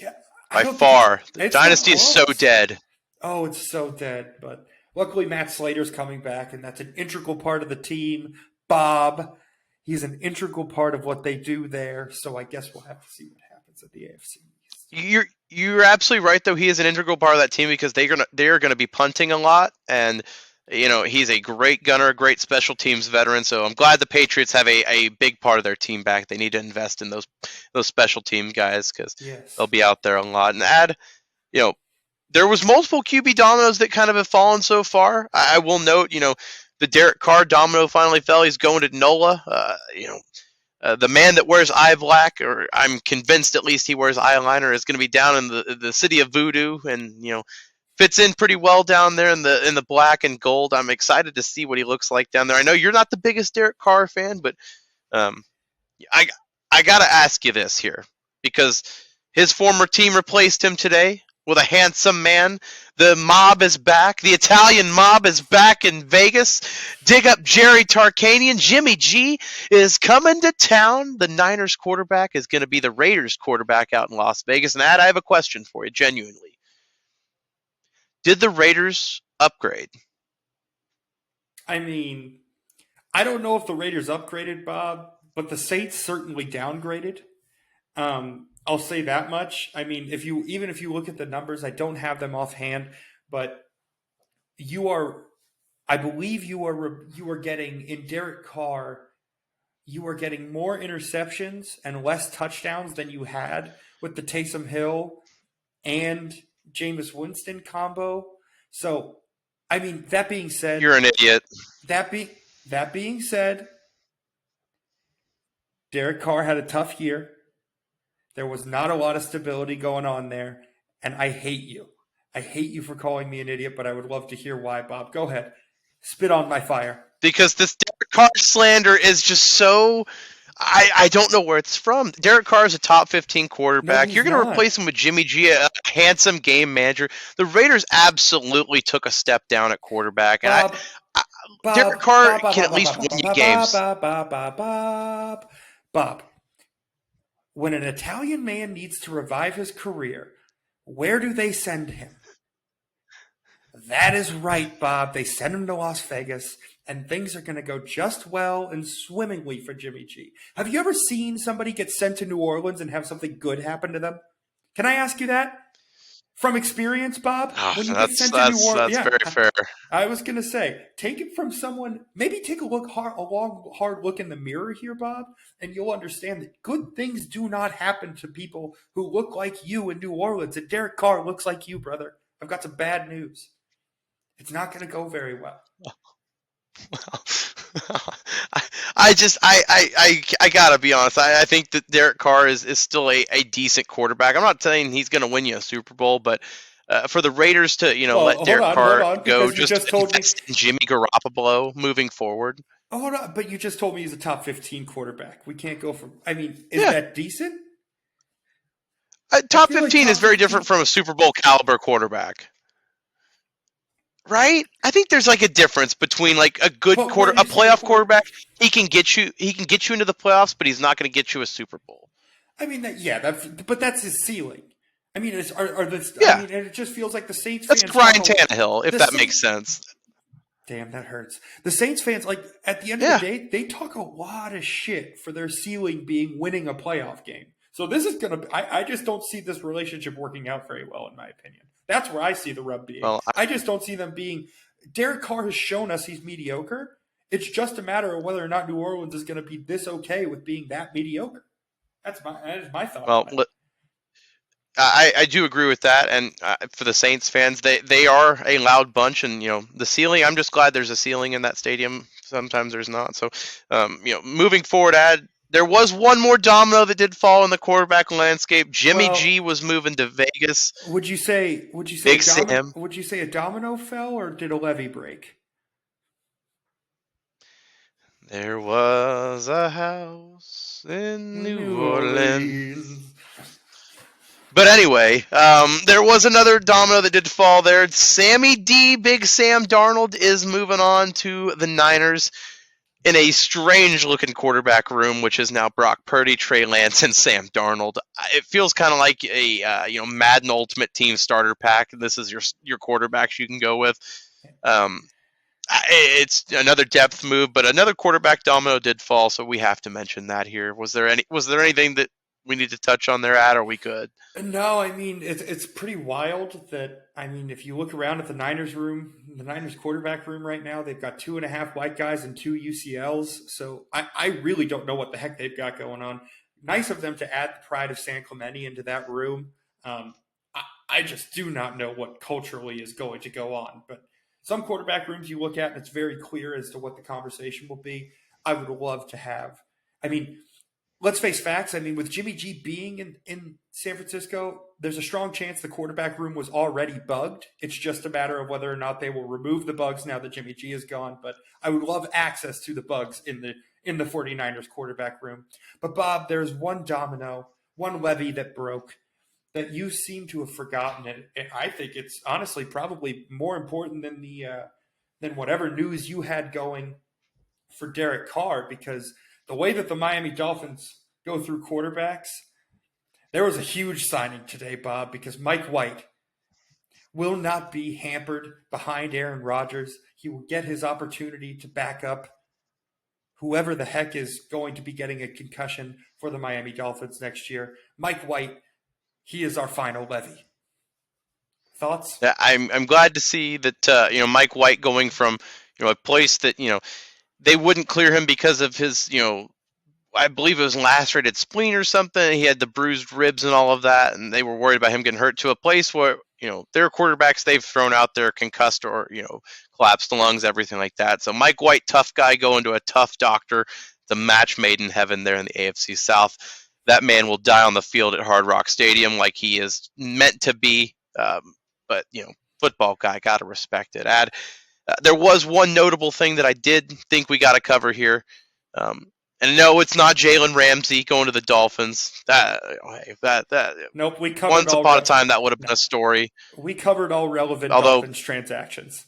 Yeah. By far. The dynasty is so dead. Oh, it's so dead. But luckily Matt Slater's coming back, and that's an integral part of the team. Bob, he's an integral part of what they do there. So I guess we'll have to see what happens at the AFC East. You're absolutely right, though. He is an integral part of that team because they're gonna be punting a lot, and he's a great gunner, great special teams veteran. So I'm glad the Patriots have a big part of their team back. They need to invest in those special team guys because they'll be out there a lot. And there was multiple QB dominoes that kind of have fallen so far. I will note, the Derek Carr domino finally fell. He's going to NOLA. The man that wears eye black, or I'm convinced at least he wears eyeliner, is going to be down in the city of voodoo, and fits in pretty well down there in the black and gold. I'm excited to see what he looks like down there. I know you're not the biggest Derek Carr fan, but I gotta ask you this here, because his former team replaced him today with a handsome man. The mob is back. The Italian mob is back in Vegas. Dig up Jerry Tarkanian. Jimmy G is coming to town. The Niners quarterback is going to be the Raiders quarterback out in Las Vegas. And I have a question for you, genuinely. Did the Raiders upgrade? I mean, I don't know if the Raiders upgraded, Bob, but the Saints certainly downgraded. I'll say that much. I mean, if you look at the numbers, I don't have them offhand, but I believe you are getting in Derek Carr, you are getting more interceptions and less touchdowns than you had with the Taysom Hill and Jameis Winston combo. So, I mean, that being said, you're an idiot. That being said, Derek Carr had a tough year. There was not a lot of stability going on there, and I hate you. I hate you for calling me an idiot, but I would love to hear why, Bob. Go ahead. Spit on my fire. Because this Derek Carr slander is just so... I don't know where it's from. Derek Carr is a top 15 quarterback. No, you're going to replace him with Jimmy G, a handsome game manager. The Raiders absolutely took a step down at quarterback. And Derek Carr can at least win you games. Bob, when an Italian man needs to revive his career, where do they send him? That is right, Bob. They send him to Las Vegas, and things are going to go just well and swimmingly for Jimmy G. Have you ever seen somebody get sent to New Orleans and have something good happen to them? Can I ask you that? From experience, Bob? When you get sent to New Orleans, that's very fair. I was going to say, take it from someone, maybe take a long, hard look in the mirror here, Bob, and you'll understand that good things do not happen to people who look like you in New Orleans. And Derek Carr looks like you, brother. I've got some bad news. It's not going to go very well. I gotta be honest. I think that Derek Carr is still a decent quarterback. I'm not saying he's going to win you a Super Bowl, but for the Raiders to let Derek Carr go, just invest in Jimmy Garoppolo moving forward. Oh, hold on, but you just told me he's a top 15 quarterback. We can't go from. I mean, is that decent? Top 15 is very different from a Super Bowl caliber quarterback. Right? I think there's like a difference between like a good a playoff quarterback. He can get you into the playoffs, but he's not going to get you a Super Bowl. I mean, but that's his ceiling. I mean, I Yeah, mean, it just feels like the Saints that's fans Ryan talk Tannehill, if the that Saints. makes sense. Damn, that hurts. The Saints fans, like at the end of the Yeah. day, they talk a lot of shit for their ceiling being winning a playoff game. So this is gonna. I just don't see this relationship working out very well, in my opinion. That's where I see the rub being. Well, I just don't see them being. Derek Carr has shown us he's mediocre. It's just a matter of whether or not New Orleans is going to be this okay with being that mediocre. That is my thought well, on it. I do agree with that, and for the Saints fans, they are a loud bunch, and the ceiling. I'm just glad there's a ceiling in that stadium. Sometimes there's not. So, moving forward, there was one more domino that did fall in the quarterback landscape. Jimmy G was moving to Vegas. Would you say Big Sam. would you say a domino fell or did a levee break? There was a house in New Orleans. But anyway, there was another domino that did fall there. Sammy D, Big Sam Darnold, is moving on to the Niners in a strange-looking quarterback room, which is now Brock Purdy, Trey Lance, and Sam Darnold. It feels kind of like a Madden Ultimate Team starter pack. This is your quarterbacks you can go with. It's another depth move, but another quarterback domino did fall, so we have to mention that here. Was there anything that we need to touch on there, Ad? Or are we good? No, I mean it's pretty wild that if you look around at the Niners room, the Niners quarterback room right now, they've got 2.5 white guys and 2 UCLs. So I really don't know what the heck they've got going on. Nice of them to add the pride of San Clemente into that room. I just do not know what culturally is going to go on. But some quarterback rooms you look at and it's very clear as to what the conversation will be. I would love to have. Let's face facts. With Jimmy G being in San Francisco, there's a strong chance the quarterback room was already bugged. It's just a matter of whether or not they will remove the bugs now that Jimmy G is gone. But I would love access to the bugs in the 49ers quarterback room. But Bob, there's one domino, one levee that broke that you seem to have forgotten. And I think it's honestly probably more important than whatever news you had going for Derek Carr, because the way that the Miami Dolphins go through quarterbacks, there was a huge signing today, Bob, because Mike White will not be hampered behind Aaron Rodgers. He will get his opportunity to back up whoever the heck is going to be getting a concussion for the Miami Dolphins next year. Mike White, he is our final levy. Thoughts? Yeah, I'm glad to see that Mike White going from a place that they wouldn't clear him because of his I believe it was lacerated spleen or something. He had the bruised ribs and all of that, and they were worried about him getting hurt, to a place where their quarterbacks they've thrown out there concussed or collapsed the lungs, everything like that. So Mike White, tough guy, going to a tough doctor. It's a match made in heaven there in the AFC South. That man will die on the field at Hard Rock Stadium like he is meant to be. But football guy, gotta respect it. There was one notable thing that I did think we got to cover here. And no, it's not Jalen Ramsey going to the Dolphins. Nope, we covered once upon a time that would have been a story. We covered all relevant Dolphins transactions.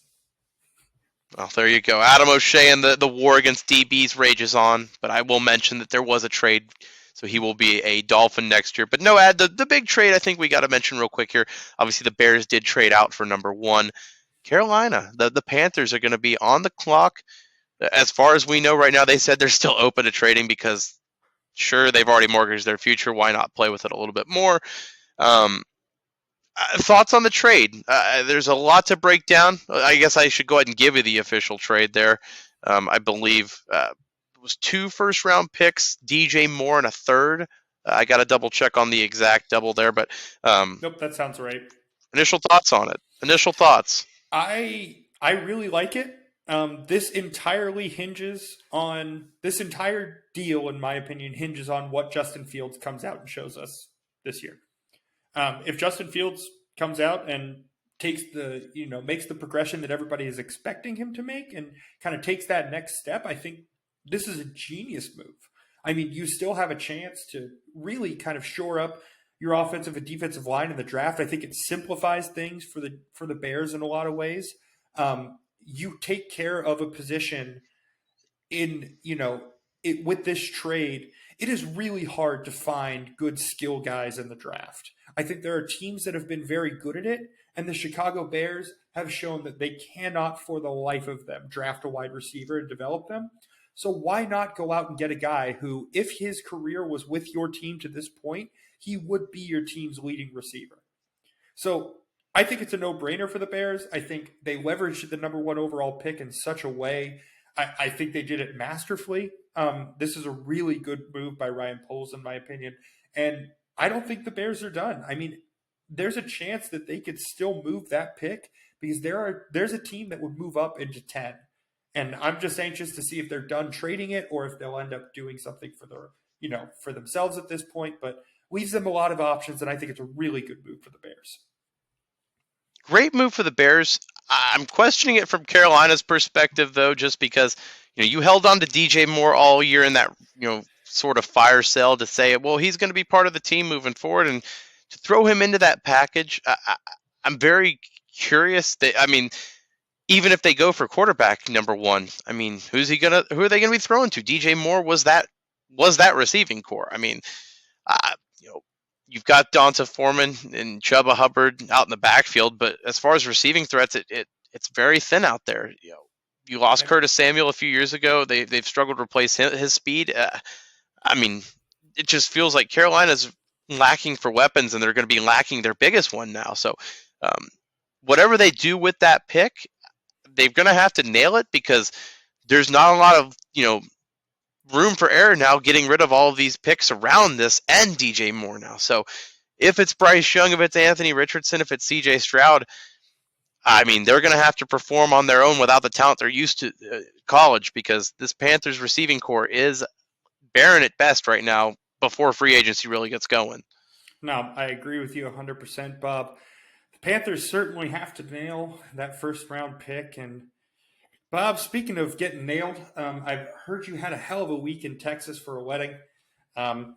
Well, there you go. Adam O'Shea and the war against DBs rages on, but I will mention that there was a trade, so he will be a Dolphin next year. But no, the big trade I think we got to mention real quick here. Obviously, the Bears did trade out for number 1. Carolina, the Panthers are going to be on the clock. As far as we know right now, they said they're still open to trading because, sure, they've already mortgaged their future. Why not play with it a little bit more? Thoughts on the trade? There's a lot to break down. I guess I should go ahead and give you the official trade there. I believe it was 2 first-round picks, DJ Moore, and a third. I got to double-check on the exact double there. But nope, that sounds right. Initial thoughts on it? Initial thoughts? I really like it. This entire deal, in my opinion, hinges on what Justin Fields comes out and shows us this year. If Justin Fields comes out and makes the progression that everybody is expecting him to make and kind of takes that next step, I think this is a genius move. You still have a chance to really kind of shore up your offensive and defensive line in the draft. I think it simplifies things for the Bears in a lot of ways. You take care of a position with this trade. It is really hard to find good skill guys in the draft. I think there are teams that have been very good at it, and the Chicago Bears have shown that they cannot, for the life of them, draft a wide receiver and develop them. So why not go out and get a guy who, if his career was with your team to this point, he would be your team's leading receiver? So I think it's a no-brainer for the Bears. I think they leveraged the number 1 overall pick in such a way. I think they did it masterfully. This is a really good move by Ryan Poles, in my opinion. And I don't think the Bears are done. I mean, there's a chance that they could still move that pick because there's a team that would move up into 10. And I'm just anxious to see if they're done trading it or if they'll end up doing something for themselves at this point. But leaves them a lot of options, and I think it's a really good move for the Bears. Great move for the Bears. I'm questioning it from Carolina's perspective, though, just because you held on to DJ Moore all year in that sort of fire sale to say, well, he's going to be part of the team moving forward, and to throw him into that package, I'm very curious. Even if they go for quarterback number 1, who are they going to be throwing to? DJ Moore was that receiving core. You've got Donta Foreman and Chuba Hubbard out in the backfield, but as far as receiving threats, it's very thin out there. You lost Curtis Samuel a few years ago. They've struggled to replace his speed. It just feels like Carolina's lacking for weapons, and they're going to be lacking their biggest one now. So, whatever they do with that pick, they're going to have to nail it because there's not a lot of room for error now, getting rid of all of these picks around this and DJ Moore now. So if it's Bryce Young, if it's Anthony Richardson, if it's CJ Stroud, they're going to have to perform on their own without the talent they're used to college, because this Panthers receiving core is barren at best right now before free agency really gets going. No, I agree with you 100%, Bob. The Panthers certainly have to nail that first round pick. And Bob, speaking of getting nailed, I've heard you had a hell of a week in Texas for a wedding. Kind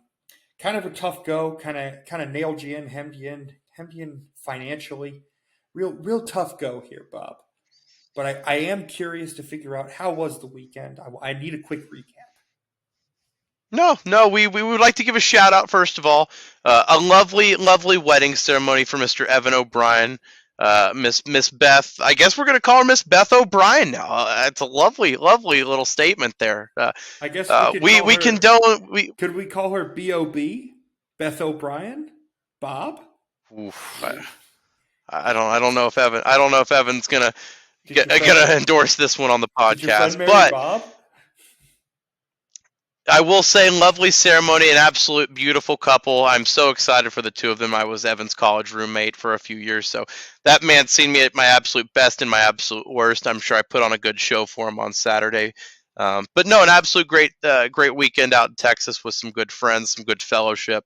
of a tough go, kind of nailed you in, hemmed you in financially. Real tough go here, Bob. But I am curious to figure out, how was the weekend? I need a quick recap. No, we would like to give a shout out, first of all. A lovely wedding ceremony for Mr. Evan O'Brien. Miss Beth, I guess we're going to call her Miss Beth O'Brien now. It's a lovely little statement there. I guess we condone. Could we call her B.O.B. Beth O'Brien? Bob? Oof, I don't know if Evan's gonna endorse this one on the podcast, but Bob? I will say, lovely ceremony, an absolute beautiful couple. I'm so excited for the two of them. I was Evan's college roommate for a few years, so that man's seen me at my absolute best and my absolute worst. I'm sure I put on a good show for him on Saturday. But no, an absolute great weekend out in Texas with some good friends, some good fellowship.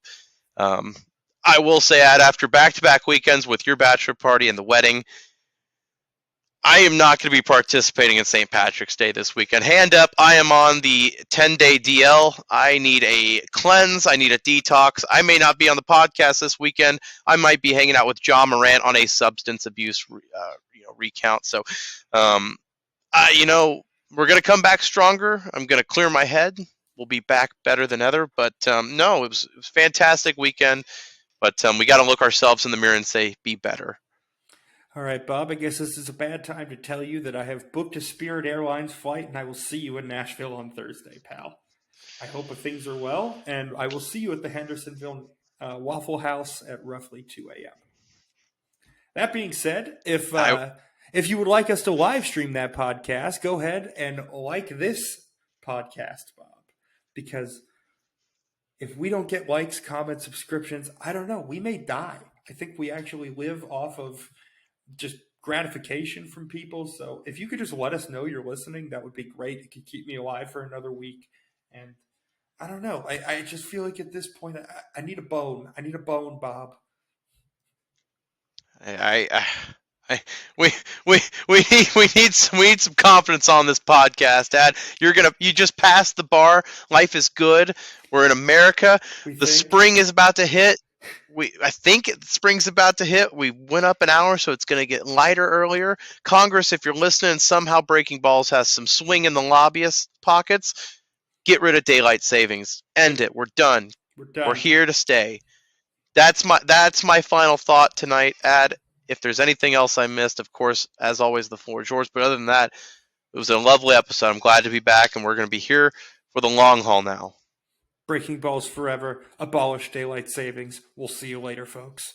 I will say, after back-to-back weekends with your bachelor party and the wedding, I am not going to be participating in St. Patrick's Day this weekend. Hand up, I am on the 10-day DL. I need a cleanse. I need a detox. I may not be on the podcast this weekend. I might be hanging out with John Morant on a substance abuse recount. So, we're going to come back stronger. I'm going to clear my head. We'll be back better than ever. But, no, it was a fantastic weekend. But we got to look ourselves in the mirror and say, be better. All right, Bob, I guess this is a bad time to tell you that I have booked a Spirit Airlines flight, and I will see you in Nashville on Thursday, pal. I hope that things are well, and I will see you at the Hendersonville Waffle House at roughly 2 a.m. That being said, if you would like us to live stream that podcast, go ahead and like this podcast, Bob, because if we don't get likes, comments, subscriptions, I don't know, we may die. I think we actually live off of just gratification from people. So if you could just let us know you're listening, that would be great. It could keep me alive for another week. And I don't know. I just feel like at this point, I need a bone. I need a bone, Bob. We need some confidence on this podcast, Dad. You just passed the bar. Life is good. We're in America. The spring is about to hit. I think spring's about to hit. We went up an hour, so it's going to get lighter earlier. Congress, if you're listening, somehow Breaking Balls has some swing in the lobbyist pockets. Get rid of daylight savings. End it. We're done. We're here to stay. That's my final thought tonight, Ad. If there's anything else I missed, of course, as always, the floor is yours. But other than that, it was a lovely episode. I'm glad to be back, and we're going to be here for the long haul now. Breaking balls forever. Abolish daylight savings. We'll see you later, folks.